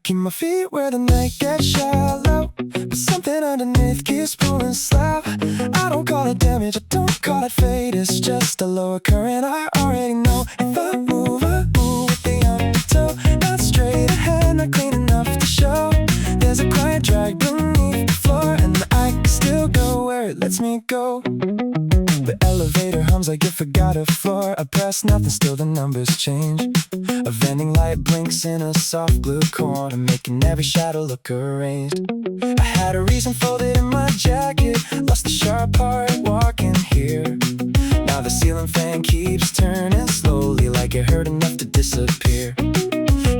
keep my feet where the night gets shallow, but something underneath keeps pulling slow. I don't call it damage, I don't call it fate. It's just a lower current, I already know. If I move with the undertow. Not straight ahead, not clean enough to show. There's a quiet drag beneath the floor, and I can still go where it lets me go. The elevator hums like it forgot a floor. I press nothing, still the numbers change. A vending light blinks in a soft blue corner, making every shadow look arranged. I had a reason folded in my jacket, lost the sharp part walking here. Now the ceiling fan keeps turning slowly, like it hurt enough to disappear.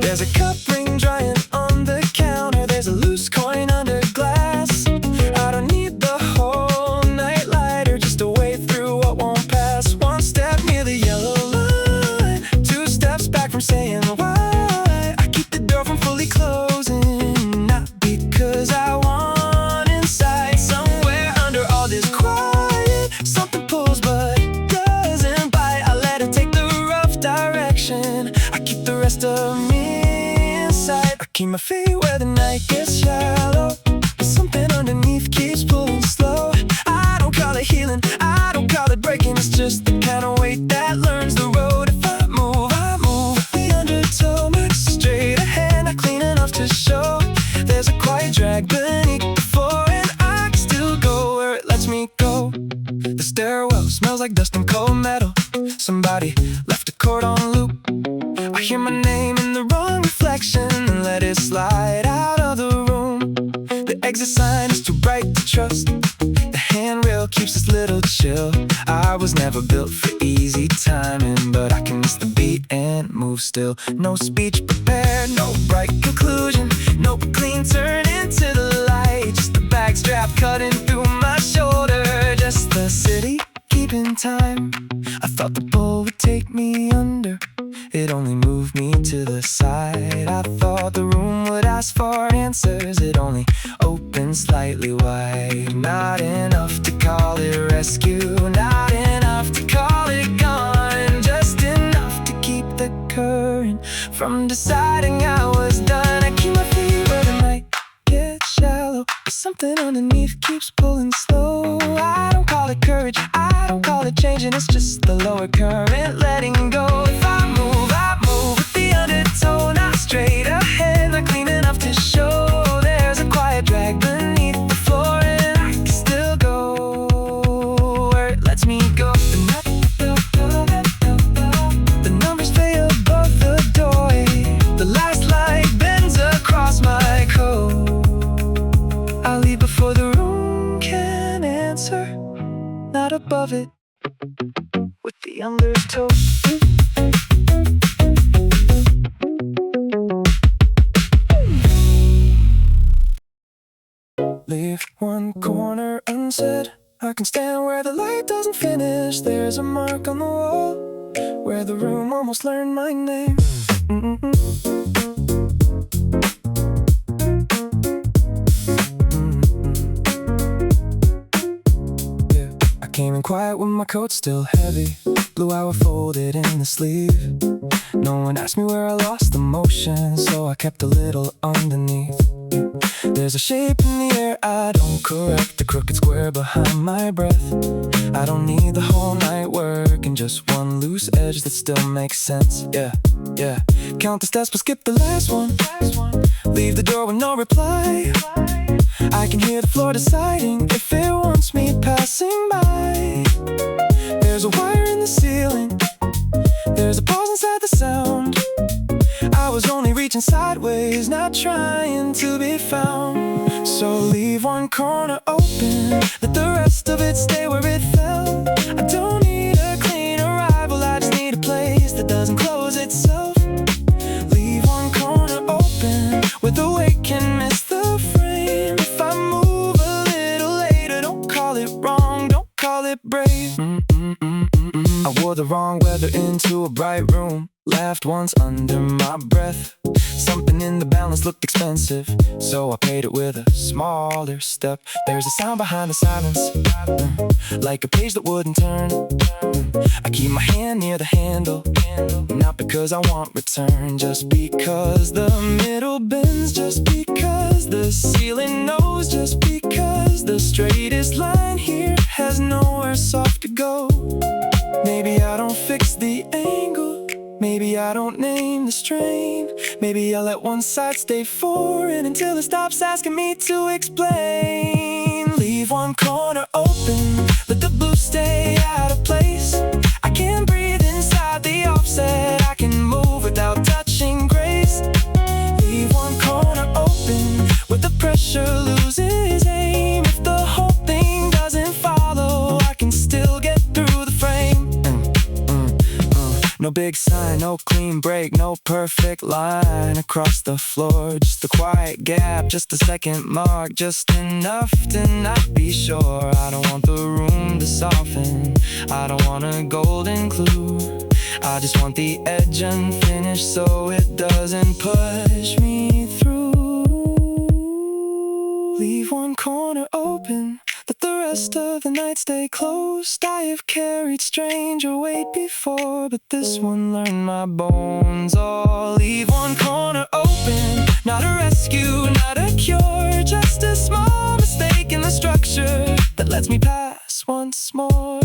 There's a cup ring drying on the counter. There's a loose coin under glass. I don't need the whole night lighter, just a way through what won't pass. One step near the yellow line, two steps back from saying why. I keep the door from fully closing, not because I want inside. Somewhere under all this quiet, something pulls but doesn't bite. I let it take the rough direction, I keep the rest of me inside. I keep my feet where the night gets shallow, but something underneath keeps pulling slow. I don't call it healing, I don't call it breaking. It's just the kind of weight that learns the road. If I move the undertow. Much straight ahead, not clean enough to show. There's a quiet drag beneath the floor, and I can still go where it lets me go. The stairwell smells like dust and cold metal. Somebody left a chord on loop. I hear my name in the wrong reflection and let it slide out of the room. The exit sign is too bright to trust. The handrail keeps us little chill. I was never built for easy timing, but I can miss the beat and move still. No speech prepared, no bright conclusion, no clean turn into the light. Just the backstrap cutting through my shoulder. Just the city keeping time. I thought the bull would take me under, it only moved me to the side. I thought the room would ask for answers, it only opened slightly wide. Not enough to call it rescue, not enough to call it gone. Just enough to keep the current from deciding I was done. I keep my feet where the night gets shallow, but something underneath keeps pulling slow. I don't call it courage, I don't call it changing. It's just the lower current letting go. If I move with the undertow. Not straight ahead, not clean enough to show. There's a quiet drag beneath the floor, and I can still go where it lets me go. The numbers fade above the doorway. The last light bends across my coat. I'll leave before the room can answer. Not above it, with the undertow. Leave one corner unsaid. I can stand where the light doesn't finish. There's a mark on the wall where the room almost learned my name. Yeah, I came in quiet with my coat still heavy. Blue hour folded in the sleeve. No one asked me where I lost the motion, so I kept a little underneath. There's a shape in the air I don't correct, the crooked square behind my breath. I don't need the whole night work and just one loose edge that still makes sense. Yeah. Count the steps but skip the last one. Leave the door with no reply. I can hear the floor deciding if it wants me passing by. There's a wire in the ceiling, there's a pause inside the sound. I was only reaching sideways, not trying to be found. So leave one corner open, let the rest of it stay where it fell. I don't need a clean arrival, I just need a place that doesn't close itself. Leave one corner open, where the weight can miss the frame. If I move a little later, don't call it wrong, don't call it brave. I wore the wrong weather into a bright room. Laughed once under my breath. Something in the balance looked expensive, so I paid it with a smaller step. There's a sound behind the silence, like a page that wouldn't turn. I keep my hand near the handle, not because I want return, just because the middle bends, just because the ceiling knows, just because the straightest line here has nowhere soft to go. Maybe I don't fix the angle, maybe I don't name the strain. Maybe I let one side stay foreign until it stops asking me to explain. Leave one corner open, let the blue stay out of place. I can breathe inside the offset, I can move without touching grace. Leave one corner open, where the pressure loses aim. If the whole thing doesn't follow, I can still get through the frame. No big sign, no clean break, no perfect line across the floor. Just a quiet gap, just a second mark, just enough to not be sure. I don't want the room to soften, I don't want a golden clue. I just want the edge unfinished so it doesn't push me through. Leave one corner open, let the rest of the night stay closed. I have carried stranger weight before, but this one learned my bones. Oh, leave one corner open, not a rescue, not a cure, just a small mistake in the structure that lets me pass once more.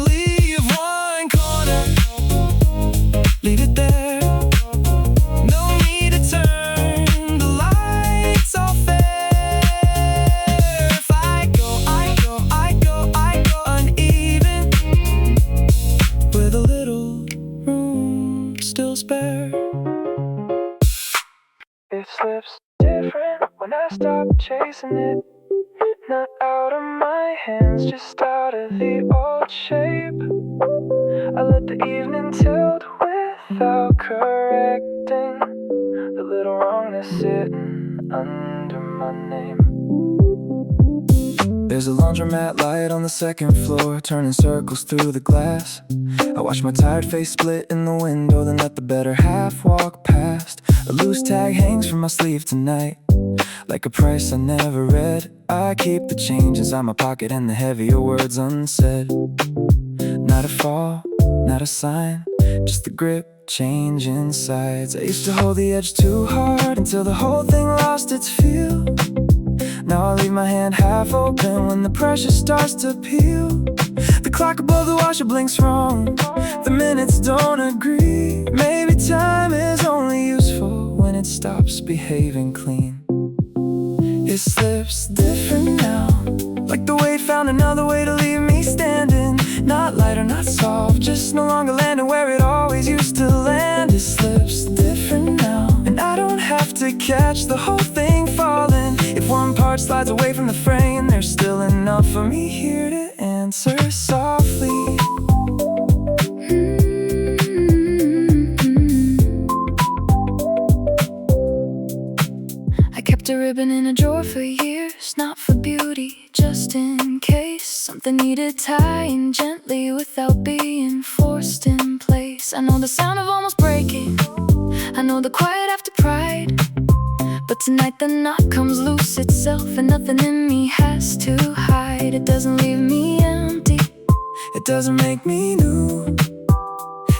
Leave one corner, leave it there. No need to turn the lights off. It slips different when I stop chasing it. Not out of my hands, just out of the old shape. I let the evening tilt without correcting the little wrongness sitting under my name. There's a laundromat light on the second floor, turning circles through the glass. I watch my tired face split in the window, then let the better half walk past. A loose tag hangs from my sleeve tonight, like a price I never read. I keep the change inside my pocket and the heavier words unsaid. Not a fall, not a sign, just the grip changing sides. I used to hold the edge too hard until the whole thing lost its feel. Now I leave my hand half open when the pressure starts to peel. The clock above the washer blinks wrong, the minutes don't agree. Maybe time is only useful when it stops behaving clean. It slips different now, like the weight found another way to leave me standing. Not lighter, not soft, just no longer landing where it always used to land. It slips different now, and I don't have to catch the whole thing falling. If one part slides away from the frame, there's still enough for me here to answer softly. I kept a ribbon in a drawer for years, not for beauty, just in case something needed tying gently without being forced in place. I know the sound of almost breaking, I know the quiet after pride, but tonight the knot comes loose itself, and nothing in me has to hide. It doesn't leave me empty, it doesn't make me new.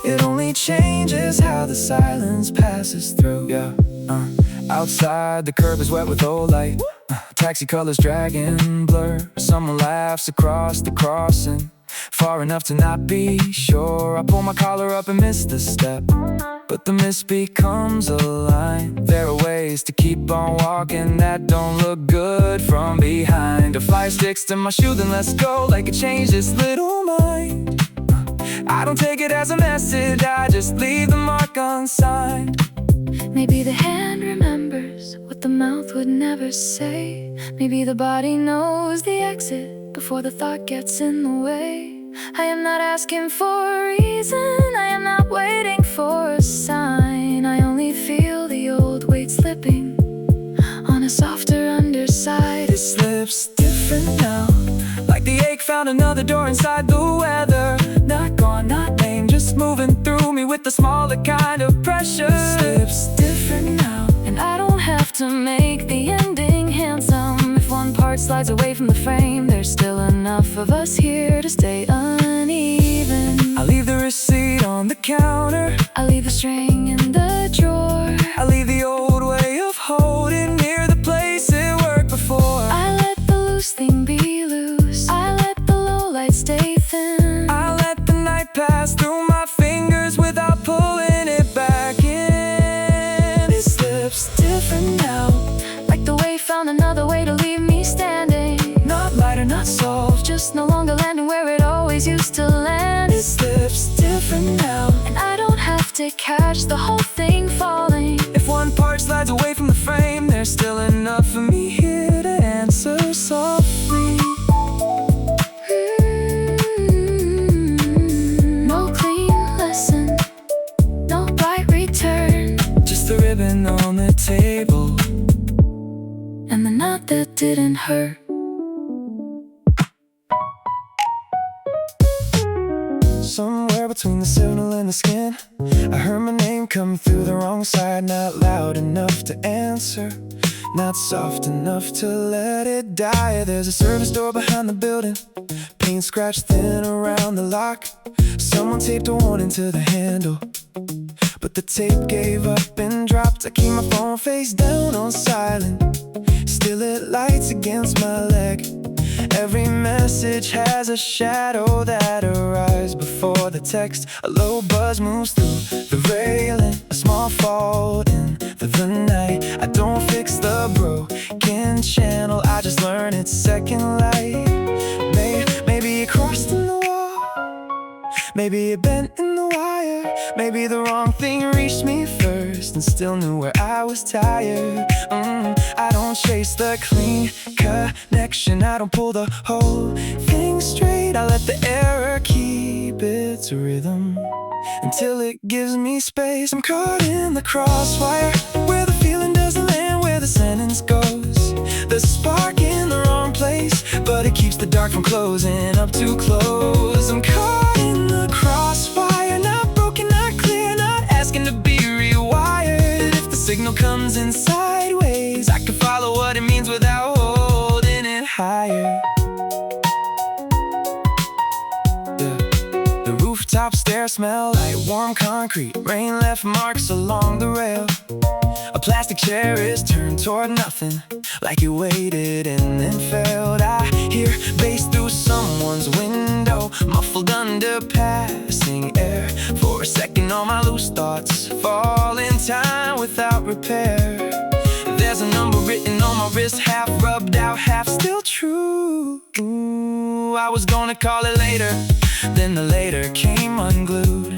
It only changes how the silence passes through. Yeah, outside the curb is wet with old light, taxi colors dragging blur. Someone laughs across the crossing, far enough to not be sure. I pull my collar up and miss the step, but the miss becomes a line. There are ways to keep on walking that don't look good from behind. A fire sticks to my shoe, then let's go, like it changed this little mind. I don't take it as a message, I just leave the mark unsigned. Maybe the hand remembers what the mouth would never say. Maybe the body knows the exit before the thought gets in the way. I am not asking for a reason, I am not waiting for a sign. I only feel the old weight slipping on a softer underside. It slips different now, like the ache found another door inside the weather. Not gone, not named, just moving through me with with the smaller kind of pressure. Slips different now, and I don't have to make the ending handsome. If one part slides away from the frame, there's still enough of us here to stay uneven. I leave the receipt on the counter, I leave the string in the drawer, I leave the old way of holding near the place it worked before. I let the loose thing be loose, I let the low light stay thin, I let the night pass through my fingers without pulling it back in. It slips different now, like the wave found another way to leave me standing. Not lighter, not soft, Just no longer landing where it always used to land. it slips different now. And I don't have to catch the whole thing falling. If one part slides away from the frame, there's still enough for me here to answer softly. No clean lesson, no bright return, Just the ribbon on the table, and the knot that didn't hurt. somewhere between the signal and the skin, I heard my name come through the wrong side. Not loud enough to answer, not soft enough to let it die. There's a service door behind the building, paint scratched thin around the lock. Someone taped a warning to the handle, but the tape gave up and dropped. I keep my phone face down on silent, still it lights against my leg. Every message has a shadow that arrives before the text. A low buzz moves through the railing, a small fault in the night. I don't fix the broken channel, I just learn its second light. Maybe it crossed in the wall, maybe it bent in the wire, maybe the wrong thing reached me first and still knew where I was tired. I don't chase the clean connection, I don't pull the whole thing straight. I let the error keep its rhythm until it gives me space. I'm caught in the crosswire, where the feeling doesn't land where the sentence goes. The spark in the wrong place, but it keeps the dark from closing up too close. I'm caught in the crosswire, not broken, not clear, not asking to be rewired. If the signal comes in sideways, I can follow what it means without holding it higher. The rooftop stairs smell like warm concrete, rain left marks along the rail. A plastic chair is turned toward nothing, like it waited and then failed. I hear bass through someone's window, muffled under passing air. For a second all my loose thoughts fall in time without repair. There's a number written on my wrist, half rubbed out, half still true. Ooh, I was gonna call it later, then the later came unglued.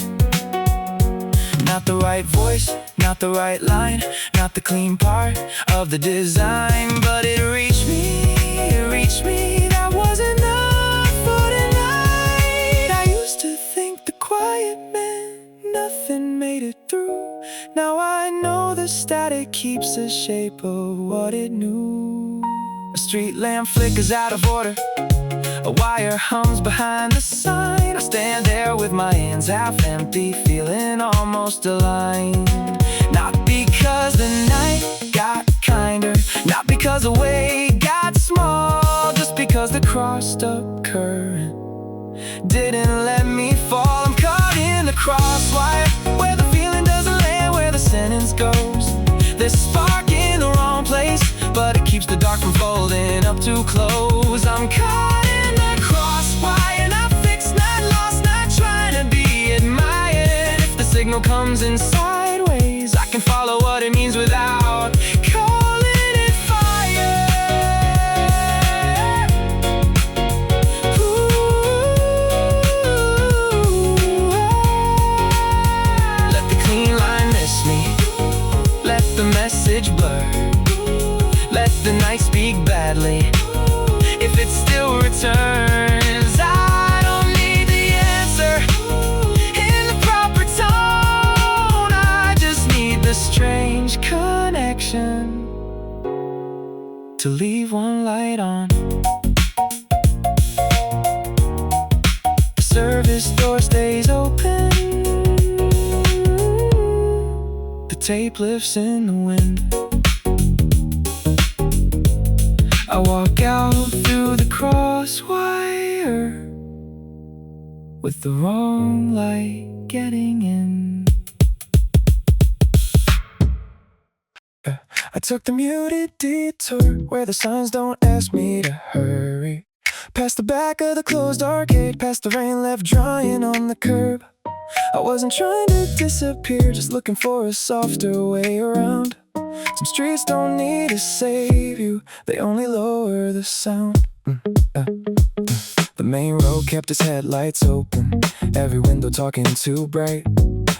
Not the right voice, not the right line, not the clean part of the design, but it reached me, that was enough for tonight. I used to think the quiet meant nothing made it through. Now I know the static keeps the shape of what it knew. A street lamp flickers out of order, a wire hums behind the sign. I stand there with my hands half empty, feeling almost aligned. Not because the night got kinder, not because the way got small, just because the crossed up current didn't let me fall. I'm caught in the crosswire, where the feeling doesn't land where the sentence goes. There's a spark in the wrong place, but it keeps the dark from folding up too close. I'm caught in the crosswire, not fixed, not lost, not trying to be admired. If the signal comes in sideways, I can follow what it means without calling it fire. Let the clean line miss me, let the message blur, let the night speak badly. If it still returns, I don't need the answer in the proper tone. I just need the strange connection to leave one light on. The service door stays open, tape lifts in the wind. I walk out through the crosswire with the wrong light getting in. I took the muted detour where the signs don't ask me to hurry. Past the back of the closed arcade, past the rain left drying on the curb. I wasn't trying to disappear, just looking for a softer way around. Some streets don't need to save you, they only lower the sound. The main road kept its headlights open, every window talking too bright.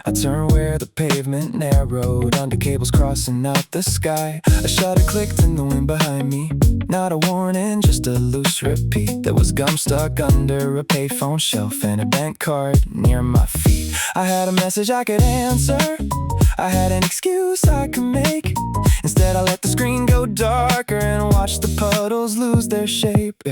I turned where the pavement narrowed, under cables crossing out the sky. A shutter clicked in the wind behind me, not a warning, just a loose repeat. There was gum stuck under a payphone shelf and a bank card near my feet. I had a message I could answer, I had an excuse I could make. Instead I let the screen go darker and watch the puddles lose their shape.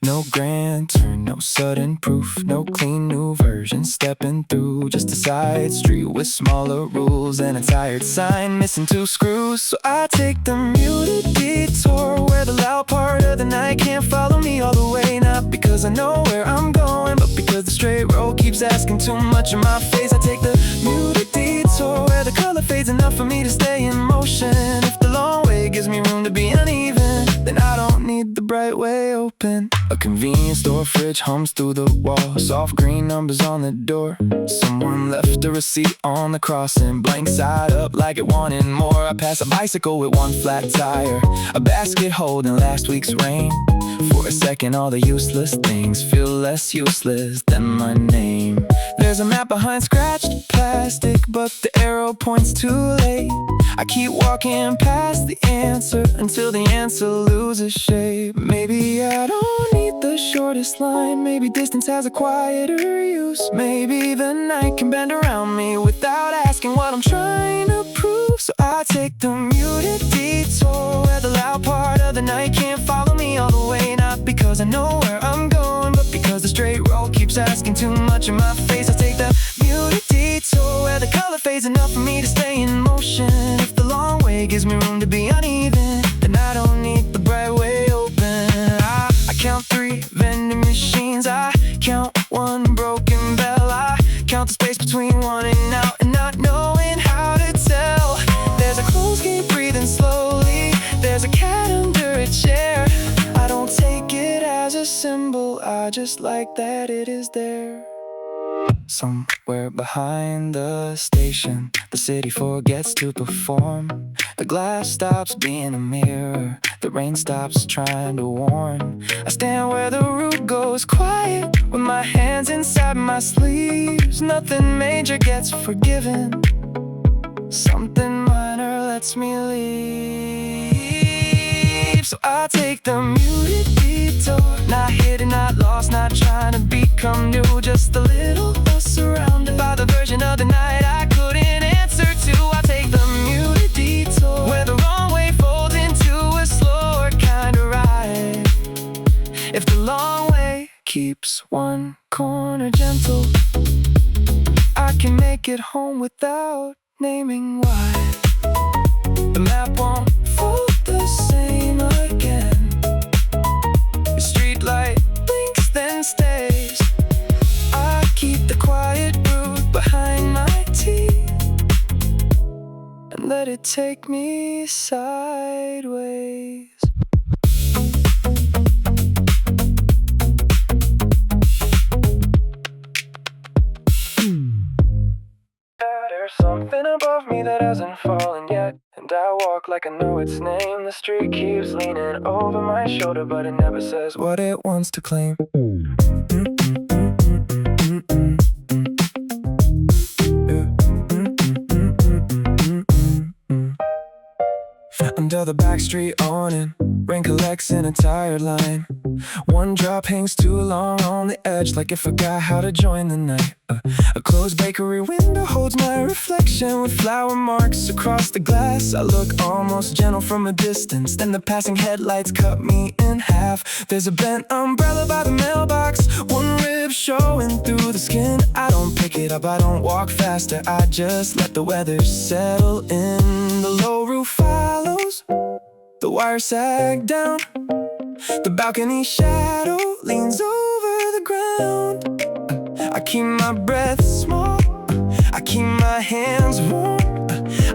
No grand turn, no sudden proof, no clean new version stepping through. Just a side street with smaller rules and a tired sign missing two screws. So I take the muted detour where the loud part of the night can't follow me all the way. Not because I know where I'm going, but because the straight road keeps asking too much of my face. I take the muted detour where the color fades enough for me to stay in motion. If the long way gives me room to be uneven, then I don't need the bright way open. A convenience store fridge hums through the wall, soft green numbers on the door. Someone left a receipt on the crossing, blank side up like it wanted more. I pass a bicycle with one flat tire, a basket holding last week's rain. For a second all the useless things feel less useless than my name. There's a map behind scratched plastic, but the arrow points too late. I keep walking past the answer until the answer loses shape. Maybe I don't need the shortest line, maybe distance has a quieter use. Maybe the night can bend around me without asking what I'm trying to prove. So I take the muted detour where the loud part of the night can't follow me all the way. Not because I know where I'm going, but because the straight road keeps asking too much in my face. I take the muted detour where the color fades enough for me to stay in motion. If the long way gives me room to be uneven, then I don't need the bright way open. I count 3 vending machines, I count 1 broken bell. I count the space between one and out and not knowing how to tell. There's a closed gate breathing slowly, there's a cat under a chair. I don't take it as a symbol, I just like that it is there. Somewhere behind the station, the city forgets to perform. The glass stops being a mirror, the rain stops trying to warn. I stand where the route goes quiet, with my hands inside my sleeves. Nothing major gets forgiven, something minor lets me leave. So I take the muted detour, not hidden, not lost, not trying to become new. Just a little less surrounded by the version of the night I couldn't answer to. I take the muted detour where the wrong way folds into a slower kind of ride. If the long way keeps one corner gentle, I can make it home without naming why. The map won't fold the same again. The street light blinks then stays. I keep the quiet route behind my teeth and let it take me sideways. There's something above me that hasn't fallen yet, and I walk like I know its name. The street keeps leaning over my shoulder, but it never says what it wants to claim. Under the backstreet awning, rain collects in a tired line. One drop hangs too long on the edge, like it forgot how to join the night. A closed bakery window holds my reflection with flour marks across the glass. I look almost gentle from a distance, then the passing headlights cut me in half. There's a bent umbrella by the mailbox, one rib showing through the skin. I don't pick it up, I don't walk faster, I just let the weather settle in. The low roof follows, the wire sag down. The balcony shadow leans over the ground. I keep my breath small, I keep my hands warm.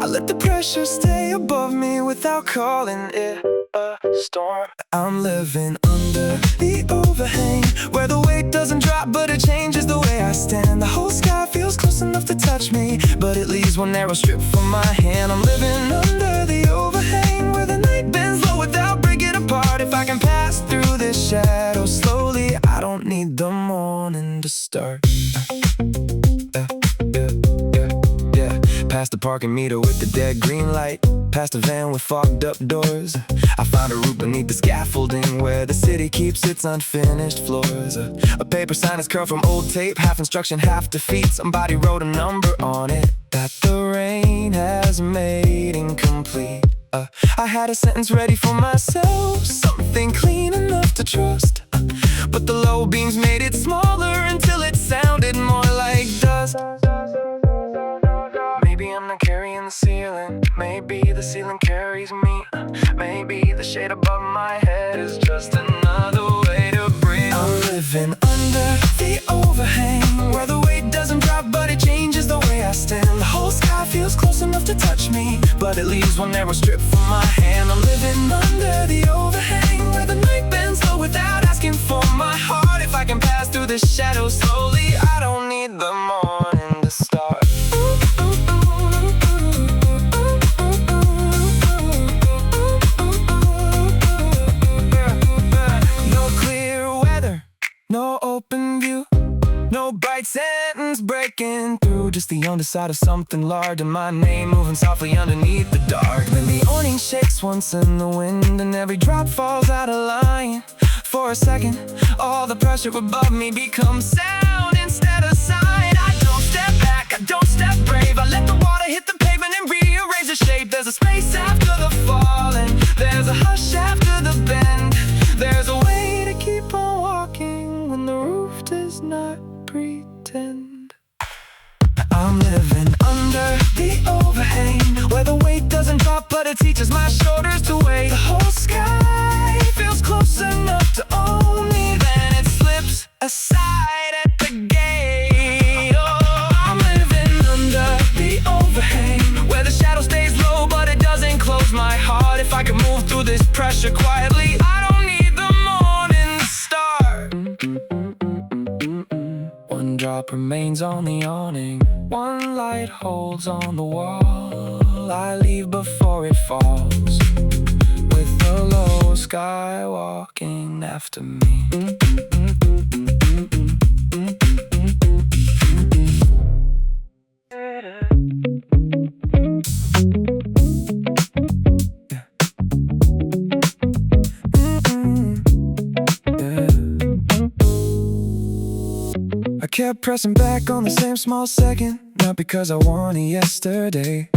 I let the pressure stay above me without calling it a storm. I'm living under the overhang, where the weight doesn't drop but it changes the way I stand. The whole sky feels close enough to touch me, but it leaves one narrow strip from my hand. I'm living under the overhang, where the night bends low without breaking apart. If I can pass through this shadow slowly, I don't need the morning to start. Past the parking meter with the dead green light, past a van with fogged up doors. I found a route beneath the scaffolding where the city keeps its unfinished floors. A paper sign is curled from old tape, half instruction, half defeat. Somebody wrote a number on it that the rain has made incomplete. I had a sentence ready for myself, something clean enough to trust, but the low beams made it smaller until it sounded more like dust. Maybe I'm not carrying the ceiling, maybe the ceiling carries me. Maybe the shade above my head is just another way to breathe. I'm living under the overhang, where the weight doesn't drop but it changes the way I stand. The whole sky feels close enough to touch me, but it leaves one narrow strip from my hand. I'm living under the overhang, where the night bends low without asking for my heart. If I can pass through the shadows slowly, I don't need the morning to start. No open view, no bright sentence breaking through, just the underside of something large and my name moving softly underneath the dark. Then the awning shakes once in the wind and every drop falls out of line. For a second, all the pressure above me becomes sound instead of sight. I don't step back, I don't step brave, I let the water hit the pavement and rearrange the shape. There's a space after the fall and there's a hush after the bend. There's a way to keep on walking when the roof does not pretend. I'm living under the overhang, where the weight doesn't drop but it teaches my shoulders to wait. The whole sky feels close enough to own me, then it slips aside at the gate. Oh, I'm living under the overhang, where the shadow stays low but it doesn't close my heart. If I could move through this pressure quietly, I don't need the morning to start. One drop remains on the awning, one light holds on the wall. I leave before it falls, with the low sky walking after me. I kept pressing back on the same small second, not because I wanted yesterday.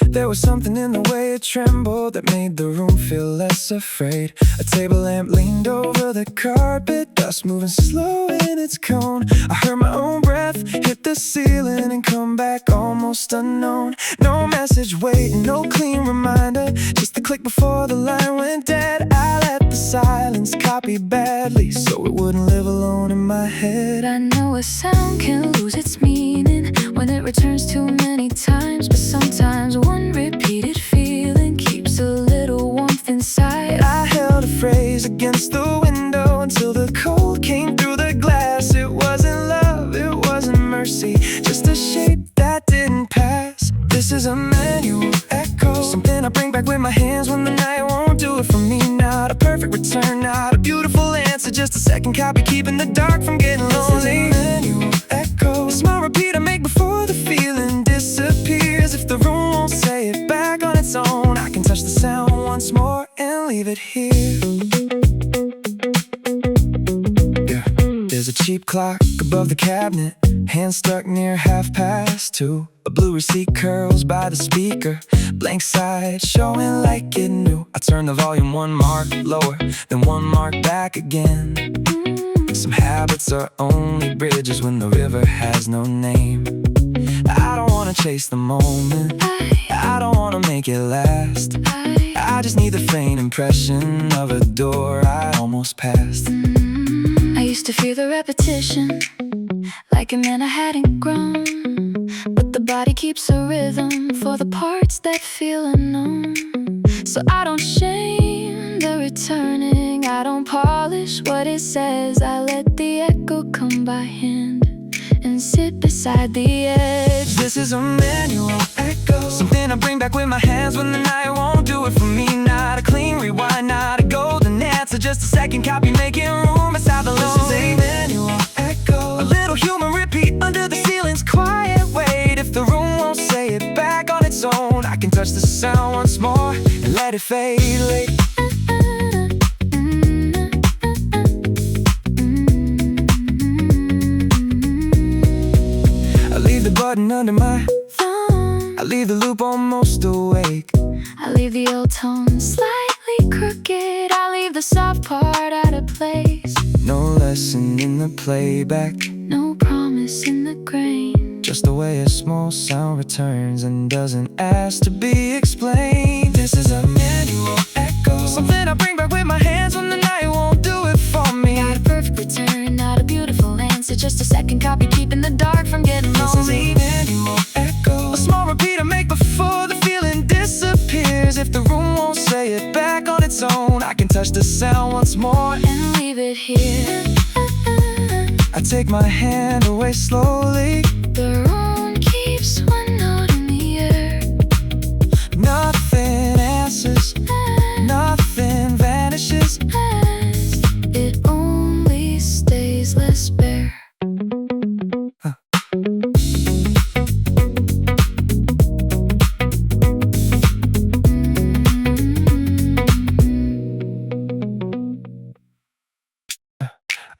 There was something in the way it trembled that made the room feel less afraid. A table lamp leaned over the carpet, dust moving slow in its cone. I heard my own breath hit the ceiling and come back almost unknown. No message waiting, no clean reminder, just the click before the line went dead. I let the silence copy badly so it wouldn't live alone in my head. I know a sound can lose its meaning when it returns too many times, but sometimes one repeated feeling keeps a little warmth inside. I held a phrase against the window until the cold came through the glass. It wasn't love, it wasn't mercy, just a shape that didn't pass. This is a manual echo, something I bring back with my hands when the night won't do it for me. Not a perfect return, not a beautiful answer, just a second copy keeping the dark from getting lonely. This is a manual echo, a small repeat I make before the feeling disappears. If the room won't say it back on its own, I can touch the sound once once more and leave it here. Yeah. There's a cheap clock above the cabinet, hand stuck near 2:30. A blue receipt curls by the speaker, blank side showing like it new. I turn the volume one mark lower, then one mark back again. Some habits are only bridges when the river has no name. I don't wanna chase the moment, I don't wanna make it last. I just need the faint impression of a door I almost passed. I used to fear the repetition, like it meant I hadn't grown. But the body keeps a rhythm for the parts that feel unknown. So I don't shame the returning, I don't polish what it says. I let the echo come by hand and sit beside the edge. This is a manual echo, something I bring back with my hands when the night won't do it for me. Not a clean rewind, not a golden answer, just a second copy making room beside the lonely. This is a manual echo, a little human repeat under the ceiling's quiet weight. If the room won't say it back on its own, I can touch the sound once more and let it fade late. I leave the button under my Thumb, I leave the loop almost awake. I leave the old tone slightly crooked, I leave the soft part out of place. No lesson in the playback, No promise in the grain, just the way a small sound returns and doesn't ask to be explained. This is a manual echo, something I bring back with my hands when the night won't do it for me. not a perfect return, not a beautiful answer, just a second copy keeping the dark from getting This is a lonely. manual echo, a small repeat I make before the feeling disappears. If the room won't say it back on its own, I can touch the sound once more And leave it here. I take my hand away slowly. The room keeps one note in the air. Nothing answers, nothing vanishes. It only stays less bare.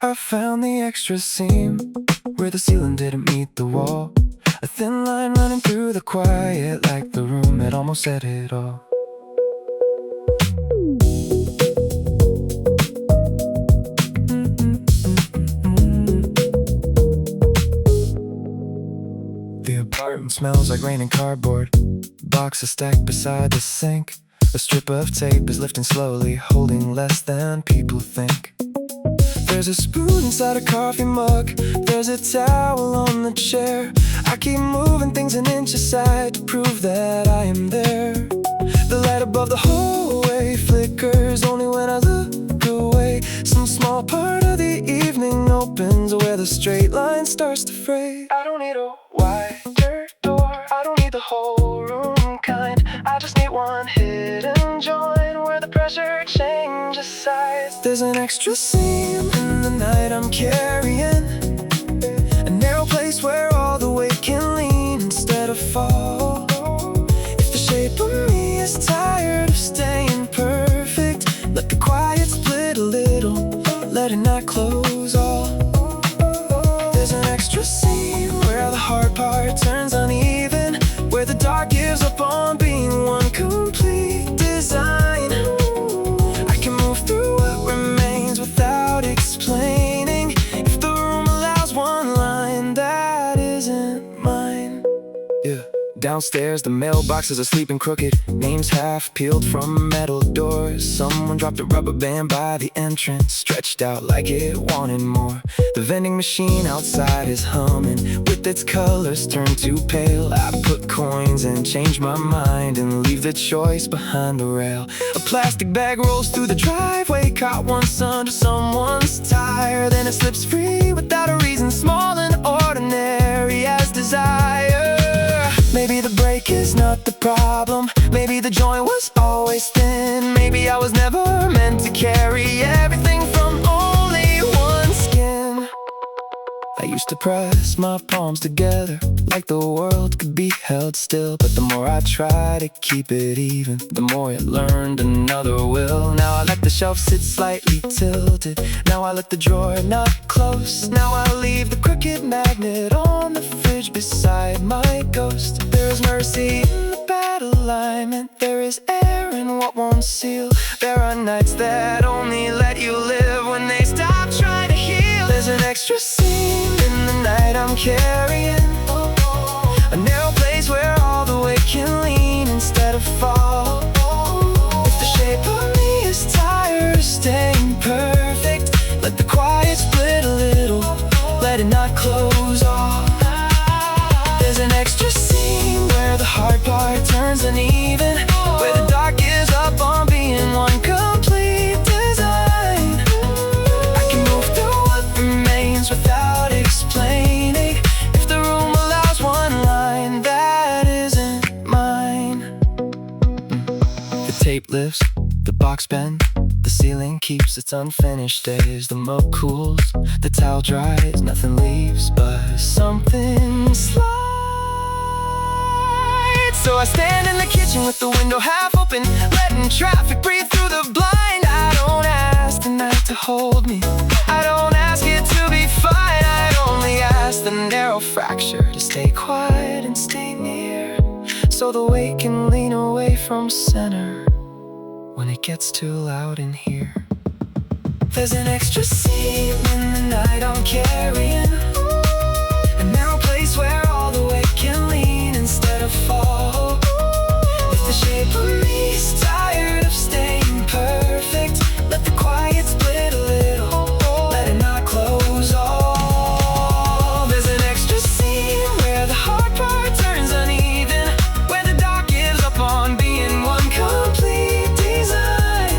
I found the extra seam where the ceiling didn't meet the wall. A thin line running through the quiet, like the room had almost said it all. The apartment smells like rain and cardboard. Boxes stacked beside the sink. A strip of tape is lifting slowly, holding less than people think. There's a spoon inside a coffee mug, there's a towel on the chair. I keep moving things an inch aside to prove that I am there. The light above the hallway flickers only when I look away. Some small part of the evening opens where the straight line starts to fray. I don't need a wider door, I don't need the whole room kind. I just need one hidden joint where the pressure changes size. There's an extra seam in the night I'm carrying, a narrow place where all the weight can lean instead of fall. If the shape of me is tired of staying perfect, let the quiet split a little, let it not close all. There's an extra seam where the hard part turns uneven, where the dark gives up on being one complete design. I can move through what remains without explaining, if the room allows one line that isn't mine. Yeah. Downstairs the mailbox is asleep and crooked, names half peeled from metal doors. Someone dropped a rubber band by the entrance, stretched out like it wanted more. The vending machine outside is humming, with its colors turned too pale. I put coins and change my mind and leave the choice behind the rail. A plastic bag rolls through the driveway, caught once under someone's tire. Then it slips free without a reason, small and ordinary as desire. Maybe the break is not the problem, maybe the joint was always thin. Maybe I was never meant to carry everything from only one skin. I used used to press my palms together like the world could be held still. But the more I try to keep it even, the more it learned another will. Now I let the shelf sit slightly tilted. Now I let the drawer not close. Now I leave the crooked magnet on the fridge beside my ghost. There is mercy in the bad alignment. There is air in what won't seal. There are nights that only let you live when they stop trying to heal. There's an extra seam in the night I'm carrying, a narrow place where all the weight can lean instead of fall. If the shape of me is tired of staying perfect, let the quiet split a little, let it not close off. There's an extra seam where the hard part turns uneven, where the dark gives up on being one complete design. I can move through what remains without explaining. If the room allows one line that isn't mine. The tape lifts, the box bends, the ceiling keeps its unfinished days. The mug cools, the towel dries, nothing leaves but something slides. So I stand in the kitchen with the window half open, letting traffic breathe through the blind. I don't ask the night to hold me, I don't ask it to be fine. I only ask the narrow fracture to stay quiet and stay near, so the weight can lean away from center when it gets too loud in here. There's an extra seam in the night I'm carrying, a narrow place where all the weight can lean instead of fall. If the shape of me's tired of staying perfect, let the quiet split a little, let it not close all. There's an extra seam where the hard part turns uneven, where the dark gives up on being one complete design.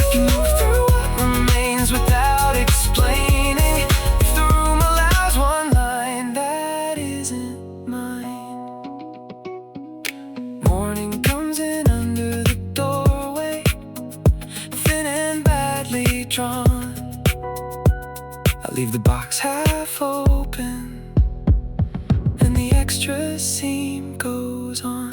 I can move through what remains without explaining. If the room allows one line that isn't mine. Morning comes in under the doorway, thin and badly drawn. I leave the box half open, and the extra seam goes on.